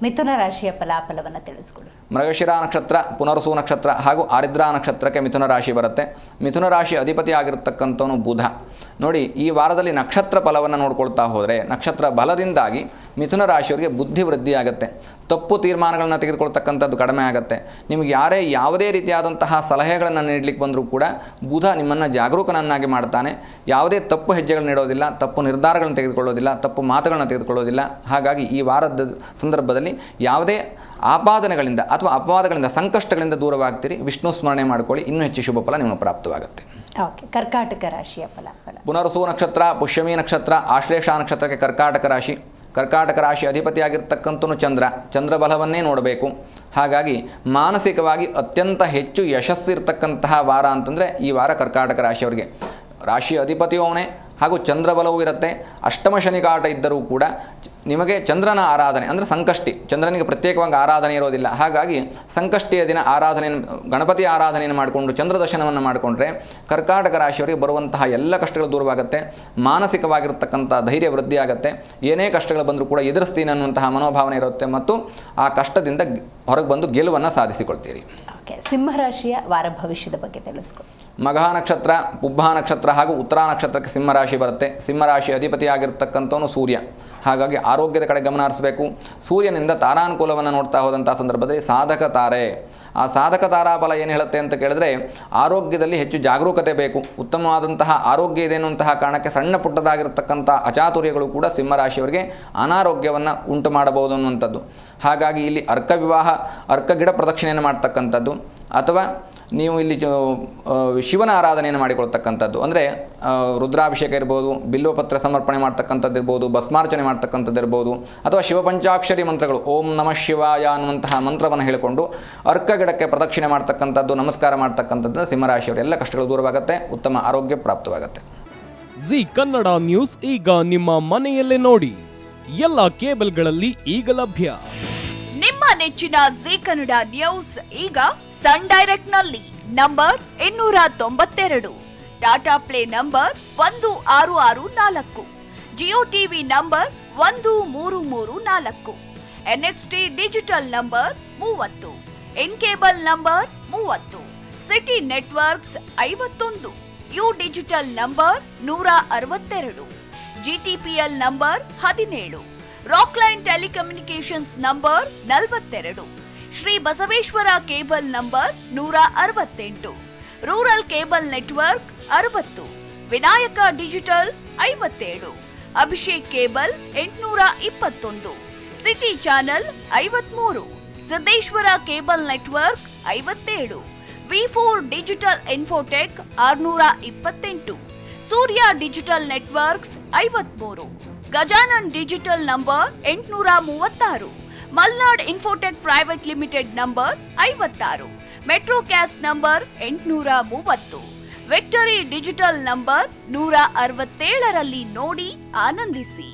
ಮಿಥುನ ರಾಶಿಯ ಫಲಾಫಲವನ್ನು ತಿಳಿಸ್ಕೊಡಿ. ಮೃಗಶಿರ ನಕ್ಷತ್ರ, ಪುನರ್ಸು ನಕ್ಷತ್ರ ಹಾಗೂ ಆರಿದ್ರಾ ನಕ್ಷತ್ರಕ್ಕೆ ಮಿಥುನ ರಾಶಿ ಬರುತ್ತೆ. ಮಿಥುನ ರಾಶಿ ಅಧಿಪತಿ ಆಗಿರತಕ್ಕಂಥವನು ಬುಧ. ನೋಡಿ, ಈ ವಾರದಲ್ಲಿ ನಕ್ಷತ್ರ ಫಲವನ್ನು ನೋಡ್ಕೊಳ್ತಾ ಹೋದರೆ ನಕ್ಷತ್ರ ಬಲದಿಂದಾಗಿ ಮಿಥುನ ರಾಶಿಯವರಿಗೆ ಬುದ್ಧಿ ವೃದ್ಧಿ ಆಗುತ್ತೆ. ತಪ್ಪು ತೀರ್ಮಾನಗಳನ್ನು ತೆಗೆದುಕೊಳ್ತಕ್ಕಂಥದ್ದು ಕಡಿಮೆ ಆಗುತ್ತೆ. ನಿಮಗೆ ಯಾರೇ ಯಾವುದೇ ರೀತಿಯಾದಂತಹ ಸಲಹೆಗಳನ್ನು ನೀಡಲಿಕ್ಕೆ ಬಂದರೂ ಕೂಡ ಬುಧ ನಿಮ್ಮನ್ನು ಜಾಗರೂಕನನ್ನಾಗಿ ಮಾಡ್ತಾನೆ. ಯಾವುದೇ ತಪ್ಪು ಹೆಜ್ಜೆಗಳನ್ನು ನೀಡೋದಿಲ್ಲ, ತಪ್ಪು ನಿರ್ಧಾರಗಳನ್ನು ತೆಗೆದುಕೊಳ್ಳೋದಿಲ್ಲ, ತಪ್ಪು ಮಾತುಗಳನ್ನು ತೆಗೆದುಕೊಳ್ಳೋದಿಲ್ಲ. ಹಾಗಾಗಿ ಈ ವಾರದ ಸಂದರ್ಭದಲ್ಲಿ ಯಾವುದೇ ಆಪಾದನೆಗಳಿಂದ ಅಥವಾ ಅಪವಾದಗಳಿಂದ, ಸಂಕಷ್ಟಗಳಿಂದ ದೂರವಾಗ್ತೀರಿ. ವಿಷ್ಣು ಸ್ಮರಣೆ ಮಾಡಿಕೊಳ್ಳಿ, ಇನ್ನೂ ಹೆಚ್ಚು ಶುಭ ಫಲ ನಿಮಗೆ ಪ್ರಾಪ್ತವಾಗುತ್ತೆ. ಓಕೆ, ಕರ್ಕಾಟಕ ರಾಶಿಯ ಫಲಾಫಲ. ಪುನರ್ಸು ನಕ್ಷತ್ರ, ಪುಷ್ಯಮಿ ನಕ್ಷತ್ರ, ಆಶ್ಲೇಷ ನಕ್ಷತ್ರಕ್ಕೆ ಕರ್ಕಾಟಕ ರಾಶಿ. ಕರ್ಕಾಟಕ ರಾಶಿ ಅಧಿಪತಿಯಾಗಿರ್ತಕ್ಕಂಥನು ಚಂದ್ರ ಬಲವನ್ನೇ ನೋಡಬೇಕು. ಹಾಗಾಗಿ ಮಾನಸಿಕವಾಗಿ ಅತ್ಯಂತ ಹೆಚ್ಚು ಯಶಸ್ಸಿರ್ತಕ್ಕಂತಹ ವಾರ ಅಂತಂದರೆ ಈ ವಾರ ಕರ್ಕಾಟಕ ರಾಶಿಯವರಿಗೆ. ರಾಶಿ ಅಧಿಪತಿಯೂ ಅವನೇ ಹಾಗೂ ಚಂದ್ರಬಲವೂ ಇರುತ್ತೆ. ಅಷ್ಟಮ ಶನಿಕಾಟ ಇದ್ದರೂ ಕೂಡ ನಿಮಗೆ ಚಂದ್ರನ ಆರಾಧನೆ ಅಂದರೆ ಸಂಕಷ್ಟಿ, ಚಂದ್ರನಿಗೆ ಪ್ರತ್ಯೇಕವಾಗಿ ಆರಾಧನೆ ಇರೋದಿಲ್ಲ. ಹಾಗಾಗಿ ಸಂಕಷ್ಟಿಯ ದಿನ ಆರಾಧನೆಯನ್ನು, ಗಣಪತಿ ಆರಾಧನೆಯನ್ನು ಮಾಡಿಕೊಂಡು ಚಂದ್ರ ದರ್ಶನವನ್ನು ಮಾಡಿಕೊಂಡ್ರೆ ಕರ್ಕಾಟಕ ರಾಶಿಯವರಿಗೆ ಬರುವಂತಹ ಎಲ್ಲ ಕಷ್ಟಗಳು ದೂರವಾಗುತ್ತೆ. ಮಾನಸಿಕವಾಗಿರ್ತಕ್ಕಂಥ ಧೈರ್ಯ ವೃದ್ಧಿ ಆಗುತ್ತೆ. ಏನೇ ಕಷ್ಟಗಳು ಬಂದರೂ ಕೂಡ ಎದುರಿಸ್ತೀನಿ ಅನ್ನುವಂತಹ ಮನೋಭಾವನೆ ಇರುತ್ತೆ ಮತ್ತು ಆ ಕಷ್ಟದಿಂದ ಹೊರಗೆ ಬಂದು ಗೆಲುವನ್ನು ಸಾಧಿಸಿಕೊಳ್ತೀರಿ. ಓಕೆ, ಸಿಂಹರಾಶಿಯ ವಾರ ಭವಿಷ್ಯದ ಬಗ್ಗೆ ತಿಳಿಸ್ಕೊಡಿ. ಮಘ ನಕ್ಷತ್ರ, ಪುಬ್ಬ ನಕ್ಷತ್ರ ಹಾಗೂ ಉತ್ತರ ನಕ್ಷತ್ರಕ್ಕೆ ಸಿಂಹರಾಶಿ ಬರುತ್ತೆ. ಸಿಂಹರಾಶಿ ಅಧಿಪತಿಯಾಗಿರ್ತಕ್ಕಂಥವನು ಸೂರ್ಯ. ಹಾಗಾಗಿ ಆರೋಗ್ಯದ ಕಡೆ ಗಮನ ಹರಿಸಬೇಕು. ಸೂರ್ಯನಿಂದ ತಾರಾನುಕೂಲವನ್ನು ನೋಡ್ತಾ ಹೋದಂಥ ಸಂದರ್ಭದಲ್ಲಿ ಸಾಧಕ ತಾರೆ, ಆ ಸಾಧಕ ತಾರಾಫಲ ಏನು ಹೇಳುತ್ತೆ ಅಂತ ಕೇಳಿದ್ರೆ ಆರೋಗ್ಯದಲ್ಲಿ ಹೆಚ್ಚು ಜಾಗರೂಕತೆ ಬೇಕು. ಉತ್ತಮವಾದಂತಹ ಆರೋಗ್ಯ ಇದೆ ಅನ್ನುವಂತಹ ಕಾರಣಕ್ಕೆ ಸಣ್ಣ ಪುಟ್ಟದಾಗಿರ್ತಕ್ಕಂಥ ಅಚಾತುರ್ಯಗಳು ಕೂಡ ಸಿಂಹರಾಶಿಯವರಿಗೆ ಅನಾರೋಗ್ಯವನ್ನು ಉಂಟು ಮಾಡಬಹುದು ಅನ್ನುವಂಥದ್ದು. ಹಾಗಾಗಿ ಇಲ್ಲಿ ಅರ್ಕ ವಿವಾಹ, ಅರ್ಕ ಗಿಡ ಪ್ರದಕ್ಷಿಣೆಯನ್ನು ಮಾಡ್ತಕ್ಕಂಥದ್ದು ಅಥವಾ ನೀವು ಇಲ್ಲಿ ಶಿವನ ಆರಾಧನೆಯನ್ನು ಮಾಡಿಕೊಳ್ತಕ್ಕಂಥದ್ದು ಅಂದರೆ ರುದ್ರಾಭಿಷೇಕ ಇರ್ಬೋದು, ಬಿಲ್ವಪತ್ರ ಸಮರ್ಪಣೆ ಮಾಡ್ತಕ್ಕಂಥದ್ದು ಇರ್ಬೋದು, ಭಸ್ಮಾರ್ಚನೆ ಮಾಡ್ತಕ್ಕಂಥದ್ದು ಇರ್ಬೋದು, ಅಥವಾ ಶಿವಪಂಚಾಕ್ಷರಿ ಮಂತ್ರಗಳು ಓಂ ನಮಃ ಶಿವಾಯ ಅನ್ನುವಂತಹ ಮಂತ್ರವನ್ನು ಹೇಳಿಕೊಂಡು ಅರ್ಕ ಗಿಡಕ್ಕೆ ಪ್ರದಕ್ಷಿಣೆ ಮಾಡ್ತಕ್ಕಂಥದ್ದು, ನಮಸ್ಕಾರ ಮಾಡ್ತಕ್ಕಂಥದ್ದು ಸಿಂಹರಾಶಿಯವರ ಎಲ್ಲ ಕಷ್ಟಗಳು ದೂರವಾಗುತ್ತೆ, ಉತ್ತಮ ಆರೋಗ್ಯ ಪ್ರಾಪ್ತವಾಗುತ್ತೆ. ಜಿ ಕನ್ನಡ ನ್ಯೂಸ್ ಈಗ ನಿಮ್ಮ ಮನೆಯಲ್ಲೇ ನೋಡಿ. ಎಲ್ಲ ಕೇಬಲ್ಗಳಲ್ಲಿ ಈಗ ಲಭ್ಯ. ನಿಮ್ಮ ನೆಚ್ಚಿನ ಜಿ ಕನ್ನಡ ನ್ಯೂಸ್ ಈಗ ಸನ್ ಡೈರೆಕ್ಟ್ ನಲ್ಲಿ number 292, Tata play number 1664, Jio TV number 1334, NXT digital number 30, in cable number 30, city networks 51, U digital number 162, GTPL number 17, Rockline telecommunications number 42, Shri Basaveshwara cable number 168, rural cable network 60, Vinayaka digital 57, Abhishek cable 821, city channel 53, Siddeshwara cable network 57, ವಿ4 digital infotech 628, Surya digital networks 53, Gajanan digital number 836, Malnad infotech private limited number 56, Metrocast number 830, victory digital number 167ರಲ್ಲಿ ನೋಡಿ ಆನಂದಿಸಿ.